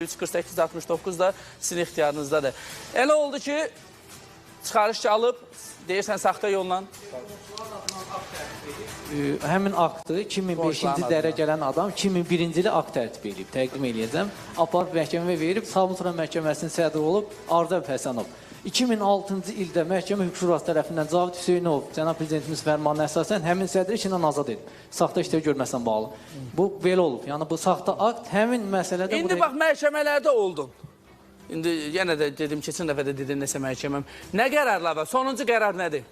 348-69 da sizin ixtiyarınızdadır. Elə oldu ki, çıxarış alıb, deyirsən saxta yolla. Həmin aktı 2005-ci dərə gələn adam 2001-ci ilə akt tərtib edib, təqdim edəcəm. Aparıb məhkəməyə verib, Sabunçu məhkəməsinin sədri olub Ardav Həsənov. 2006-cı ildə məhkəmə hüquq şurası tərəfindən Cavid Hüseynov, cənab prezidentimiz fərmanına əsasən həmin sədri işindən azad edib. Saxta işləv görməsən bağlı. Bu belə olub. Yəni bu saxta akt həmin məsələdə... İndi bax, məhkəmələrdə oldun. İndi yenə də dedim, keçən dəfə də dedim nəsə məhkəməm. Nə qərarlar var? Sonuncu qərar nədir?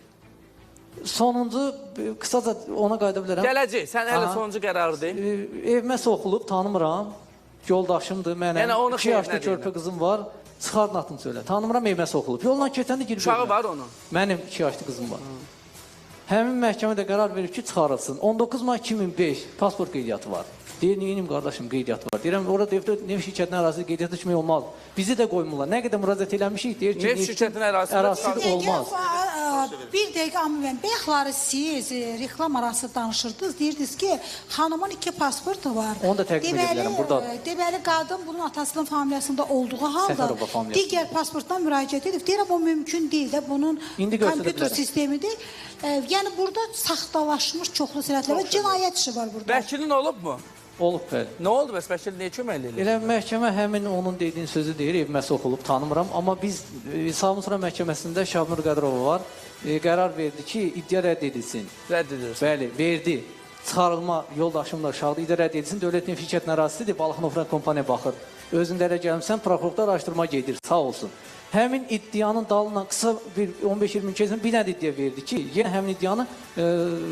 Sonuncu, qısaca ona qayda bilərəm. Gələcək, sən hələ sonuncu qərarı deyil. Evimə soxulub, tanımıram. Yoldaşımdır, mənim 2 yaşlı körpə qızım var. Çıxardın atını söylə. Tanımıram, evimə soxulub. Yoldan keçəndə girib. Uşağı var onun? Mənim 2 yaşlı qızım var. Həmin məhkəmə də qərar verib ki, çıxarılsın. 19 may 2005 pasport qeydiyyatı var. Deyir, neyim qardaşım, qeydiyyat var. Deyirəm, orada neft şirkətinin ərazisi qeydiyyat düşmək olmaz. Bizi də qoymurlar. Nə qədər müraciət eləmişik, deyir ki, neft şirkətinin ərazisi olmaz. Bir dəqiqə ammən, bəxları siz reklam arası danışırdınız, deyirdiniz ki, xanımın 2 pasportu var. Onu da təqdim edə bilərəm, buradadır. Deməli, qadın bunun atasının familiyasında olduğu halda digər pasportdan müraciət edib. Deyirəm, o mümkün deyil də, bunun kompüter sistemidir. Yəni, burada saxtalaşmış çoxlu sənədlər və cinayət işi var burada. Vəkilin olub mu? Olub, bəli. Nə oldu bəs, vəkil niyə köməkli eləyir? Elə məhkəmə həmin onun dediyin sözü deyir, evimə soxulub, tanımıram. Amma biz Sabunçu məhkəməsində Şahnur Qədirova var, qərar verdi ki, iddia rədd edilsin. Rədd edirsin. Bəli, verdi. Çıxarılma yoldaşımla uşaqda iddia rədd edilsin. Dövlətin şirkətinin ərazisidir, Balıqnofran kompaniya baxır. Özündə elə gəlmişsən, prokurorlar araşdırma gedir, sağ olsun. Həmin iddianın dalından qısa bir 15-20 gün keçsin bir nədə iddia verdi ki, yenə həmin iddianı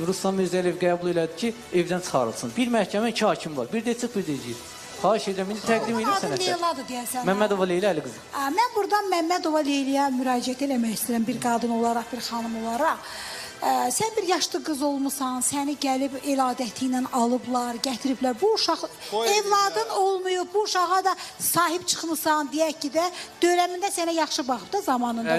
Ruslan Mirzəliyev qəbul elədi ki, evdən çıxarılsın. Bir məhkəmə 2 hakim var, bir də çıx, bir də gir. Xahiş edirəm, indi təqdim edib sənətlər. Adım Leyladır deyəsən. Məmmədova Leyla Əli qızı. Mən buradan Məmmədova Leylaya müraciət eləmək istəyirəm bir qadın olaraq, bir xanım olaraq. Sən bir yaşlı qız olmusan, səni gəlib el adəti ilə alıblar, gətiriblər. Bu uşaq evladın olmayıb, bu uşağa da sahib çıxmısan, deyək ki də, dövrəmində sənə yaxşı baxıb da zamanında.